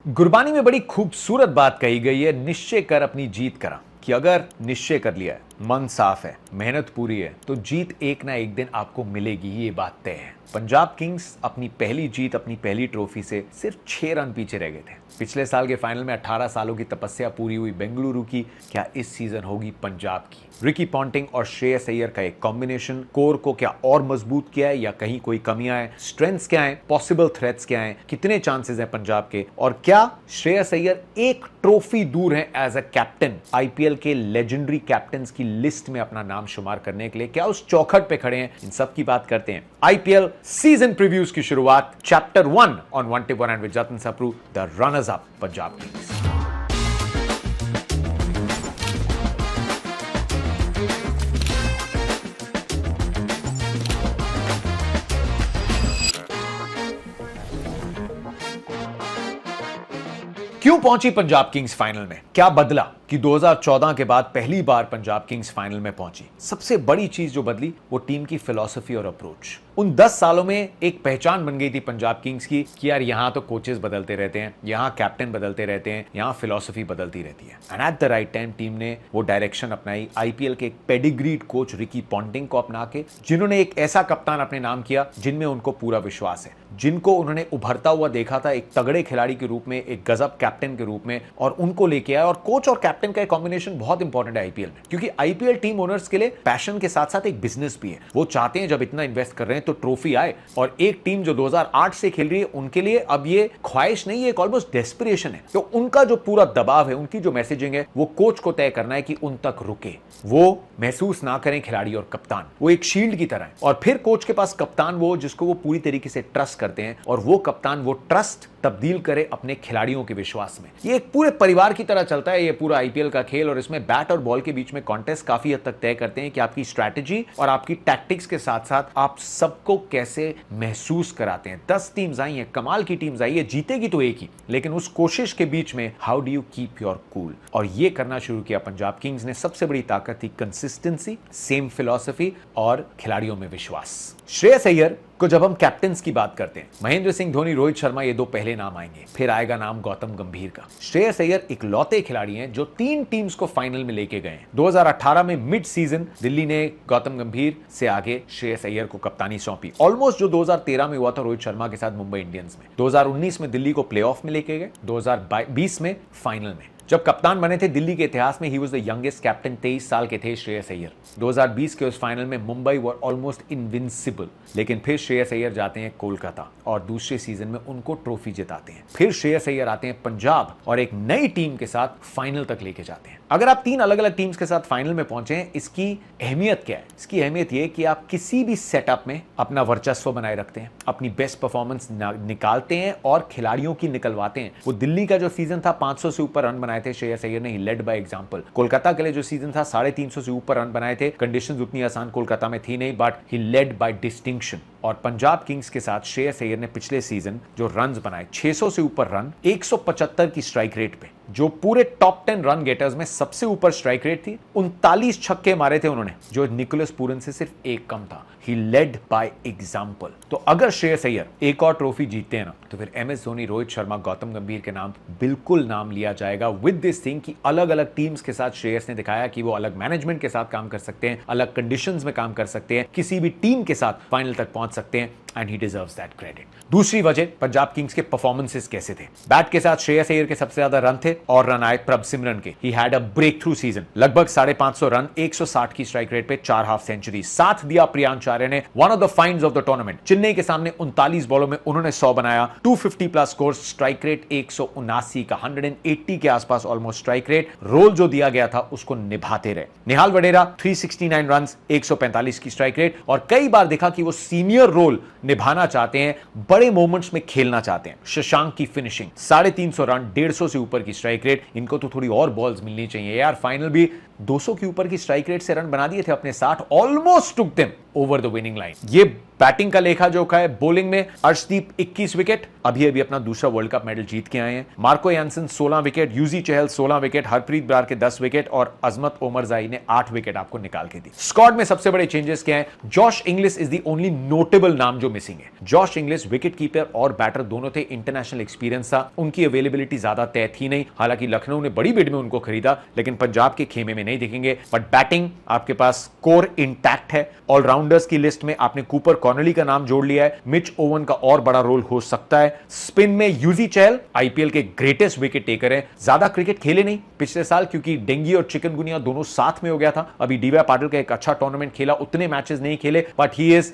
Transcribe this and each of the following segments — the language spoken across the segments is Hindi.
गुरबानी में बड़ी खूबसूरत बात कही गई है, निश्चय कर अपनी जीत करा। कि अगर निश्चय कर लिया है, मन साफ है, मेहनत पूरी है, तो जीत एक ना एक दिन आपको मिलेगी, ये बात तय है। पंजाब किंग्स अपनी पहली जीत, अपनी पहली ट्रॉफी से सिर्फ 6 रन पीछे रह गए थे। पिछले साल के फाइनल में 18 सालों की तपस्या पूरी हुई बेंगलुरु की, क्या इस सीजन होगी पंजाब की? रिकी पॉन्टिंग और श्रेयस अय्यर का एक कॉम्बिनेशन कोर को क्या और मजबूत किया है या कहीं कोई कमियां हैं? स्ट्रेंथ्स क्या हैं? पॉसिबल थ्रेट्स क्या हैं? कितने चांसेस हैं पंजाब के? और क्या श्रेयस अय्यर एक ट्रॉफी दूर हैं एज अ कैप्टन आईपीएल के लेजेंडरी कैप्टन्स की लिस्ट में अपना नाम शुमार करने के लिए? क्या उस चौखट पे खड़े हैं? इन सब की बात करते हैं। आईपीएल सीजन प्रीव्यूज की शुरुआत चैप्टर 1 ऑन 1 एंड विद जतन Sapru, the runners up Punjab Kings. क्यों पहुंची पंजाब किंग्स फाइनल में? क्या बदला कि 2014 के बाद पहली बार पंजाब किंग्स फाइनल में पहुंची? सबसे बड़ी चीज जो बदली वो टीम की फिलॉसफी और अप्रोच। उन 10 सालों में एक पहचान बन गई थी पंजाब किंग्स की कि यार यहां तो कोचेस बदलते रहते हैं, यहां कैप्टन बदलते रहते हैं, यहां फिलॉसफी बदलती रहती है। And at the right time team ने वो डायरेक्शन अपनाई। आईपीएल के एक पेडिग्रीड कोच रिकी पॉन्टिंग को अपना के, जिन्होंने एक ऐसा कप्तान अपने नाम किया जिनमें उनको पूरा विश्वास है, जिनको उन्होंने उभरता हुआ देखा था एक तगड़े खिलाड़ी के रूप में, एक गजब कैप्टन के रूप में, और उनको लेके आया। और कोच और कैप्टन का कॉम्बिनेशन बहुत इंपॉर्टेंट है आईपीएल में, क्योंकि आईपीएल टीम ओनर्स के लिए पैशन के साथ साथ एक बिजनेस भी है। वो चाहते हैं जब इतना इन्वेस्ट कर रहे हैं तो ट्रॉफी आए। और एक टीम जो 2008 से खेल रही है, उनके लिए अब ये ख्वाहिश नहीं है, एक ऑलमोस्ट डेस्पिरेशन है। तो उनका जो पूरा दबाव है, उनकी जो मैसेजिंग है, वो कोच को तय करना है कि उन तक रुके, वो महसूस ना करें खिलाड़ी और कप्तान, वो एक शील्ड की तरह है। और फिर कोच के पास कप्तान वो जिसको वो पूरी तरीके से ट्रस्ट करते हैं, और वो कप्तान वो ट्रस्ट तब्दील करे अपने खिलाड़ियों के विश्वास में। ये एक पूरे परिवार की तरह चलता है ये पूरा आईपीएल का खेल। और इसमें बैट और बॉल के बीच में कॉन्टेस्ट काफी हद तक तय करते हैं कि आपकी स्ट्रैटेजी और आपकी टैक्टिक्स के साथ साथ आप सबको कैसे महसूस कराते हैं। 10 टीम्स आई हैं, कमाल की टीम्स आई है, जीतेगी तो एक ही, लेकिन उस कोशिश के बीच में how do you keep your cool? और ये करना शुरू किया पंजाब किंग्स ने। सबसे बड़ी ताकत थी कंसिस्टेंसी, सेम फिलॉसफी और खिलाड़ियों में विश्वास। श्रेयस अय्यर को जब हम कैप्टन्स की बात करते हैं, महेंद्र सिंह धोनी, रोहित शर्मा, ये दो पहले नाम आएंगे, फिर आएगा नाम गौतम गंभीर का। श्रेयस अय्यर इकलौते खिलाड़ी हैं जो 3 टीम्स को फाइनल में लेके गए हैं। 2018 में मिड सीजन दिल्ली ने गौतम गंभीर से आगे श्रेयस अय्यर को कप्तानी सौंपी, ऑलमोस्ट जो 2013 में हुआ था रोहित शर्मा के साथ मुंबई इंडियंस में। 2019 में दिल्ली को प्लेऑफ में लेके गए, 2020 में फाइनल में। जब कप्तान बने थे दिल्ली के इतिहास में, he was the youngest captain, 23 साल के थे श्रेयस अय्यर। 2020 के उस फाइनल में मुंबई वर ऑलमोस्ट इनविंसिबल, लेकिन फिर श्रेयस अय्यर जाते हैं कोलकाता और दूसरे सीजन में उनको ट्रॉफी जिताते हैं। फिर श्रेयस अय्यर आते हैं पंजाब और एक नई टीम के साथ फाइनल तक लेके जाते हैं। अगर आप 3 अलग अलग टीम्स के साथ फाइनल में पहुंचे हैं, इसकी अहमियत क्या है? इसकी अहमियत यह कि आप किसी भी सेटअप में अपना वर्चस्व बनाए रखते हैं, अपनी बेस्ट परफॉर्मेंस निकालते हैं और खिलाड़ियों की निकलवाते हैं। वो दिल्ली का जो सीजन था, 500 से ऊपर रन बनाए थे श्रेयस अय्यर ने, लेड बाय एग्जांपल। कोलकाता के लिए जो सीजन था, 350 से ऊपर रन बनाए थे। कंडीशंस उतनी आसान कोलकाता में थी नहीं, but he led by distinction. और पंजाब किंग्स के साथ श्रेयस अय्यर ने पिछले सीजन जो रन्स बनाए, 600 से ऊपर रन, 175 की स्ट्राइक रेट पे, जो पूरे टॉप 10 रन गेटर्स में सबसे ऊपर स्ट्राइक रेट थी। 39 छक्के मारे थे उन्होंने, जो निकोलस पूरन से सिर्फ 1 कम था। ही लेड बाय एग्जांपल। तो अगर श्रेयस अय्यर एक और ट्रॉफी जीतते हैं ना, तो फिर एमएस धोनी, रोहित शर्मा, गौतम गंभीर के नाम बिल्कुल नाम लिया जाएगा। विद दिस थिंग कि अलग अलग टीम्स के साथ श्रेयस ने दिखाया कि वो अलग मैनेजमेंट के साथ काम कर सकते हैं, अलग कंडीशंस में काम कर सकते हैं, किसी भी टीम के साथ फाइनल तक पहुंच सकते हैं, and he deserves that credit. दूसरी वजह, पंजाब किंग्स के परफॉर्मेंसेस कैसे थे। बैट के साथ श्रेयस अय्यर के सबसे ज्यादा रन थे और रन आए प्रभ सिमरन के। He had a breakthrough season, लगभग 550 रन, 160 की स्ट्राइक रेट पे, 4 हाफ सेंचुरी। साथ दिया प्रियांचार्य ने, one of the finds of the tournament. Chennai के सामने 39 बॉलों में उन्होंने 100 बनाया, 250 प्लस स्कोर, स्ट्राइक रेट 179 का, 180 के आसपास ऑलमोस्ट स्ट्राइक रेट। रोल जो दिया गया था उसको निभाते रहे। निहाल वडेरा 369 रन, 145 की स्ट्राइक रेट। और कई बार देखा कि वो सीनियर रोल निभाना चाहते हैं, बड़े मोमेंट्स में खेलना चाहते हैं। शशांक की फिनिशिंग, 350 रन, 150 से ऊपर की स्ट्राइक रेट। इनको तो थोड़ी और बॉल्स मिलनी चाहिए यार। फाइनल भी 200 के ऊपर की स्ट्राइक रेट से रन बना दिए थे अपने 60, almost took them over the winning line. ये बैटिंग का लेखा जोखा है। बॉलिंग में अर्शदीप 21 विकेट, अभी अभी अपना दूसरा वर्ल्ड कप मेडल जीत के आए हैं। मार्को यानसन 16 विकेट, यूजी चहल 16 विकेट, हरप्रीत बरार के 10 विकेट और अजमत ओमरजाई ने 8 विकेट आपको निकाल के दी। स्क्वाड में सबसे बड़े चेंजेस क्या है? Josh Inglis is the only notable नाम जो मिसिंग है। जॉश इंग्लिश विकेट कीपर और बैटर दोनों थे, इंटरनेशनल एक्सपीरियंस था, उनकी अवेलेबिलिटी ज्यादा तय थी नहीं। हालांकि लखनऊ ने बड़ी बिड में उनको खरीदा, लेकिन पंजाब के खेमे में नहीं दिखेंगे। बट बैटिंग आपके पास कोर इंटैक्ट है। ऑलराउंडर्स की लिस्ट में आपने कूपर कॉर्नली का नाम जोड़ लिया है, मिच ओवन का और बड़ा रोल हो सकता है। स्पिन में यूजी चहल आईपीएल के ग्रेटेस्ट विकेट टेकर है, ज्यादा क्रिकेट खेले नहीं पिछले साल क्योंकि डेंगू और चिकनगुनिया दोनों साथ में हो गया था। अभी डीवाई पाटिल का एक अच्छा टूर्नामेंट खेला, उतने मैचेस नहीं खेले, but he is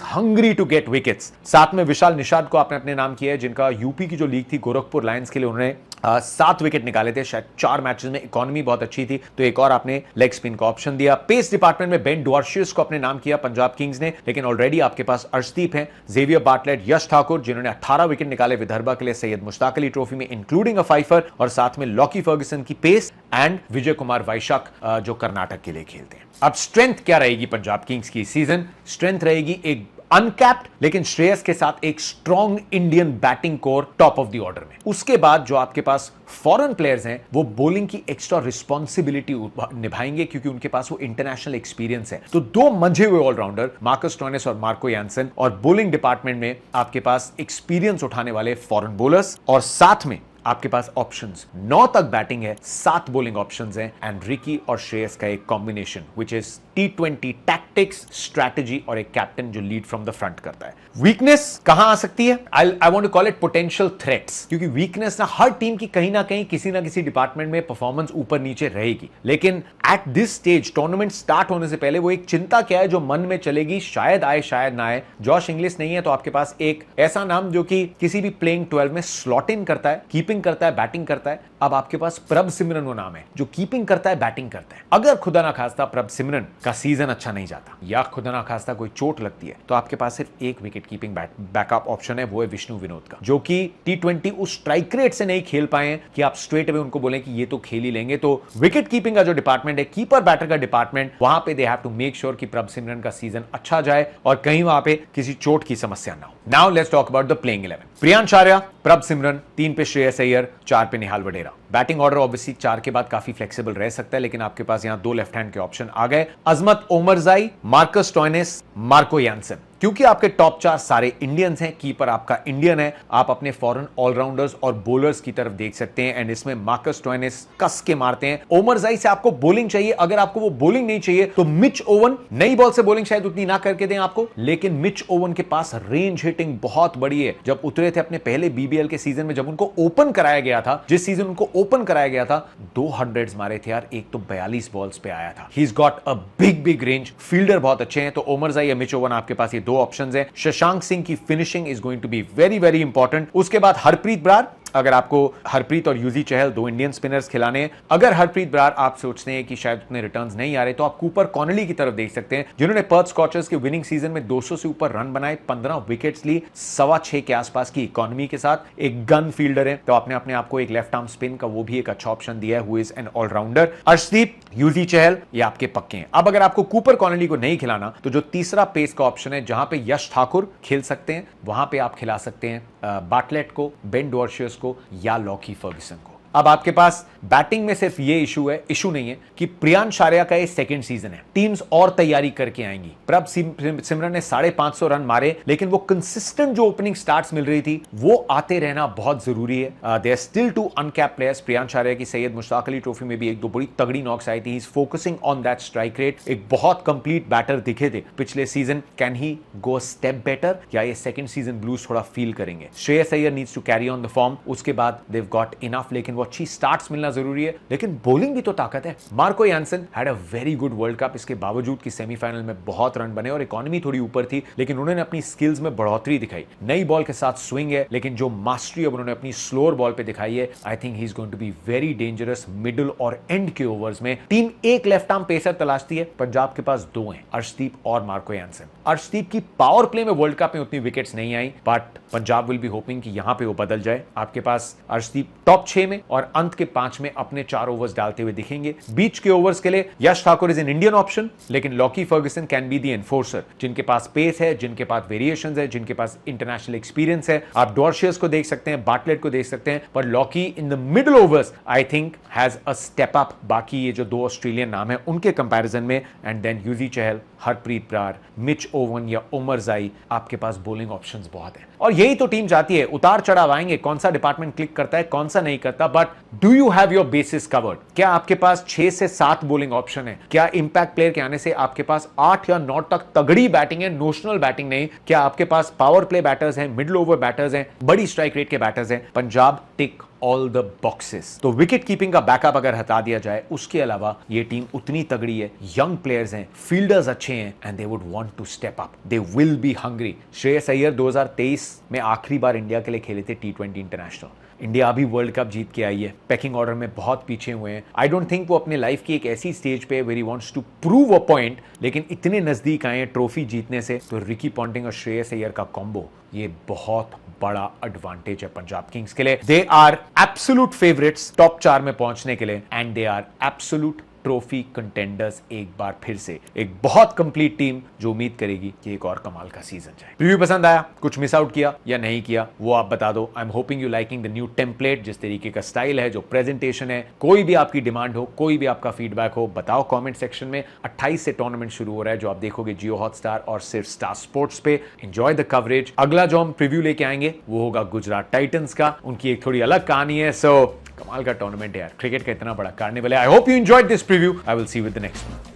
hungry to get wickets. साथ में विशाल निषाद को आपने अपने नाम किया है, जिनका यूपी की जो लीग थी गोरखपुर लायंस के लिए उन्होंने 7 विकेट निकाले थे, शायद 4 मैचेस में। इकोनॉमी बहुत अच्छी थी, तो एक और आपने लेग स्पिन का ऑप्शन दिया। पेस डिपार्टमेंट में बेन डॉर्शियस को अपने नाम किया पंजाब किंग्स ने, लेकिन ऑलरेडी आपके पास अर्शदीप हैं, जेवियर बार्टलेट, यश ठाकुर जिन्होंने 18 विकेट निकाले विदर्भा के लिए सैयद मुश्ताक अली ट्रॉफी में, इंक्लूडिंग अ फाइफर, और साथ में लॉकी फर्गुसन की पेस एंड विजय कुमार वैशाख जो कर्नाटक के लिए खेलते हैं। अब स्ट्रेंथ क्या रहेगी पंजाब किंग्स की सीजन? स्ट्रेंथ रहेगी एक अनकैप्ड लेकिन श्रेयस के साथ एक strong Indian batting core top of the order में। उसके बाद जो आपके पास फॉरेन प्लेयर्स हैं वो बॉलिंग की एक्स्ट्रा रिस्पॉन्सिबिलिटी निभाएंगे क्योंकि उनके पास वो इंटरनेशनल एक्सपीरियंस है। तो 2 मंझे हुए ऑलराउंडर मार्कस स्टोइनिस और मार्को यानसन, और बॉलिंग डिपार्टमेंट में आपके पास एक्सपीरियंस उठाने वाले फॉरेन बॉलर्स, और साथ में आपके पास ऑप्शंस 9 तक बैटिंग है, 7 बॉलिंग ऑप्शंस हैं, एंड रिकी और श्रेयस का एक combination which is T20 tactics, strategy और एक कैप्टन जो लीड फ्रॉम द फ्रंट करता है। वीकनेस कहां आ सकती है? I want to call it potential threats, क्योंकि वीकनेस ना हर टीम की कहीं ना कहीं किसी ना किसी डिपार्टमेंट में परफॉर्मेंस ऊपर नीचे रहेगी, लेकिन at this stage tournament start होने से पहले वो एक चिंता क्या है जो मन में चलेगी, शायद आए शायद ना आए। जॉश इंग्लिश नहीं है तो आपके पास एक ऐसा नाम जो कि किसी भी प्लेइंग 12 में स्लॉट इन करता है, कीपिंग करता है, बैटिंग करता है। अब आपके पास प्रभ सिमरन वो नाम है जो कीपिंग करता है, बैटिंग करता है। अगर खुदा ना खास्ता प्रभ सिमरन का सीजन अच्छा नहीं जाता या खुदा ना खास्ता कोई चोट लगती है, तो आपके पास सिर्फ एक विकेट कीपिंग बैकअप ऑप्शन है, वो है विष्णु विनोद का, जो कि T20 उस स्ट्राइक रेट से नहीं खेल पाए हैं कि आप स्ट्रेट अवे उनको बोले कि ये तो खेल ही लेंगे। तो विकेट कीपिंग का जो डिपार्टमेंट है, कीपर बैटर का डिपार्टमेंट, वहां पे they have to make sure कि प्रभ सिमरन का सीजन अच्छा जाए और कहीं वहां पे किसी चोट की समस्या ना हो। Now let's talk about the playing 11। Priyansh Arya, प्रभ सिमरन, 3 पे श्रेयस अय्यर, 4 पे निहाल वडेरा। बैटिंग ऑर्डर ऑब्वियसली 4 के बाद काफी फ्लेक्सिबल रह सकता है, लेकिन आपके पास यहां 2 लेफ्ट हैंड के ऑप्शन आ गए, Azmat Omarzai, Marcus Stoinis, Marco Jansen. क्योंकि आपके टॉप 4 सारे इंडियंस हैं, कीपर आपका इंडियन है, आप अपने फॉरेन ऑलराउंडर्स और बॉलर्स की तरफ देख सकते हैं, एंड इसमें मार्कस स्टोइनिस कस के मारते हैं। ओमरजाई से आपको बॉलिंग चाहिए, अगर आपको वो बॉलिंग नहीं चाहिए तो मिच ओवन, नई बॉल से बॉलिंग शायद उतनी ना करके दें आपको, लेकिन मिच ओवन के पास रेंज हिटिंग बहुत बड़ी है। जब उतरे थे अपने पहले बीबीएल के सीजन में, जब उनको ओपन कराया गया था, जिस सीजन उनको ओपन कराया गया था, 200 मारे थे यार, एक तो 42 बॉल्स पे आया था। He is got a big range, fielder बहुत अच्छे हैं। तो ओमरजाई या मिच ओवन आपके पास ये 2 ऑप्शंस हैं। शशांक सिंह की finishing is going to be very important. उसके बाद हरप्रीत बरार, अगर आपको हरप्रीत और यूजी चहल 2 इंडियन स्पिनर्स खिलाने हैं, अगर हरप्रीत बरार आप सोचते हैं कि शायद उतने रिटर्न्स नहीं आ रहे, तो आप कूपर कॉर्नली की तरफ देख सकते हैं, जिन्होंने पर्थ स्कॉचर्स के विनिंग सीजन में 200 से ऊपर रन बनाए, 15 विकेट्स ली, 6.25 के आसपास की इकोनॉमी के साथ, एक गन फील्डर है। तो आपने अपने आपको एक लेफ्ट आर्म स्पिन का वो भी एक अच्छा ऑप्शन दिया है, who is an allrounder. Arshdeep, Yuzi Chahal, ये आपके पक्के हैं। अब अगर आपको कूपर कॉर्नली को नहीं खिलाना, तो जो तीसरा पेस का ऑप्शन है, जहां पे यश ठाकुर खेल सकते हैं, वहां पे आप खिला सकते हैं बार्टलेट को, बेन डॉर्शियस को या लॉकी फर्गुसन को। अब आपके पास बैटिंग में सिर्फ ये इशू नहीं है कि प्रियांश आर्या का ये सेकंड सीजन है, टीम्स और तैयारी करके आएंगी। प्रभ सिमरन ने 550 रन मारे, लेकिन वो कंसिस्टेंट जो ओपनिंग स्टार्ट्स मिल रही थी, वो आते रहना बहुत जरूरी है। They are still 2 uncapped players. Priyansh Arya की सैयद मुश्ताक अली ट्रॉफी में भी 1-2 बड़ी तगड़ी नॉक्स आई थी। He is focusing on that strike rate. एक बहुत कंप्लीट बैटर दिखे थे पिछले season. Can he go step better, या ये सेकंड सीजन ब्लूज थोड़ा फील करेंगे? Shreyas Iyer needs to carry on the form. उसके बाद देव गॉट इनफ, लेकिन अच्छी स्टार्ट्स मिलना जरूरी है, लेकिन बॉलिंग भी तो ताकत है। Marco Jansen had a very good world cup, इसके बावजूद कि सेमीफाइनल में बहुत रन बने और इकोनॉमी थोड़ी ऊपर थी, लेकिन उन्होंने अपनी स्किल्स में बढ़ोतरी दिखाई। नई बॉल के साथ स्विंग है, लेकिन जो मास्टरी अब उन्होंने अपनी स्लोअर बॉल पे दिखाई है, I think he is going to be very dangerous middle और एंड के ओवर्स में। टीम एक लेफ्ट आर्म पेसर तलाशती है, पंजाब के पास 2 हैं, अर्शदीप और मार्को यानसन। अर्शदीप की पावर प्ले में वर्ल्ड कप में उतनी विकेट्स नहीं आई, but Punjab will be hoping कि यहां पे वो बदल जाए। आपके पास अर्शदीप टॉप 6 में और अंत के 5 में अपने 4 ओवर्स डालते हुए दिखेंगे। बीच के ओवर्स के लिए Yash Thakur is an Indian option, लेकिन Lockie Ferguson can be the enforcer, जिनके पास पेस है, जिनके पास वेरिएशंस है, जिनके पास इंटरनेशनल एक्सपीरियंस है। आप डॉर्शियस को देख सकते हैं, बाटलेट को देख सकते हैं, पर Lockie in the middle overs I think has a step up बाकी ये जो 2 ऑस्ट्रेलियन नाम है उनके कंपैरिजन में। And then Yuzi Chahal, Harpreet Brar, Mitch Owen या उमर जाई, आपके पास बॉलिंग ऑप्शंस बहुत हैं। और यही तो टीम चाहती है। उतार चढ़ाव आएंगे, कौन सा डिपार्टमेंट क्लिक करता है, कौन सा नहीं करता, but do you have your basis covered? क्या आपके पास 6 से 7 बॉलिंग ऑप्शन है? क्या इंपैक्ट प्लेयर के आने से आपके पास 8 या 9 तक तगड़ी बैटिंग है, नोशनल बैटिंग नहीं? क्या आपके पास पावर प्ले बैटर्स हैं, मिडिल ओवर बैटर्स हैं, बड़ी स्ट्राइक रेट के बैटर्स हैं? पंजाब टिक ऑल द बॉक्सेस। तो विकेट कीपिंग का बैकअप अगर हटा दिया जाए, उसके अलावा ये टीम उतनी तगड़ी है, यंग प्लेयर्स हैं, फील्डर्स अच्छे हैं, and they would want to step up, they will be hungry. Shreyas Iyer 2023 में आखिरी बार इंडिया के लिए खेले थे T20 इंटरनेशनल। इंडिया अभी वर्ल्ड कप जीत के आई है, पैकिंग ऑर्डर में बहुत पीछे हुए हैं। आई डोंट थिंक वो अपने लाइफ की एक ऐसी स्टेज पे where he wants to prove a point, लेकिन इतने नजदीक आए ट्रॉफी जीतने से, तो रिकी पॉन्टिंग और श्रेयस अय्यर का कॉम्बो ये बहुत बड़ा एडवांटेज है पंजाब किंग्स के लिए। They are absolute favourites top 4 में पहुंचने के लिए, and they are absolute trophy contenders एक बार फिर से। एक बहुत कंप्लीट टीम जो उम्मीद करेगी कि एक और कमाल का सीजन जाए। रिव्यू पसंद आया, कुछ मिस आउट किया या नहीं किया, वो आप बता दो। I am hoping you liking the new template, जिस तरीके का स्टाइल है, जो प्रेजेंटेशन है। कोई भी आपकी डिमांड हो, कोई भी आपका फीडबैक हो, बताओ कमेंट सेक्शन में। 28 से टूर्नामेंट शुरू हो रहा है, जो आप देखोगे जियो हॉटस्टार और सिर्फ स्टार स्पोर्ट्स पे। Enjoy the coverage. अगला जो हम प्रीव्यू लेके आएंगे वो होगा गुजरात टाइटंस का। उनकी एक थोड़ी अलग कहानी है, सो कमाल का टूर्नामेंट है यार, क्रिकेट का इतना बड़ा कार्निवल है। I hope you enjoyed this preview. I will see you with the next one.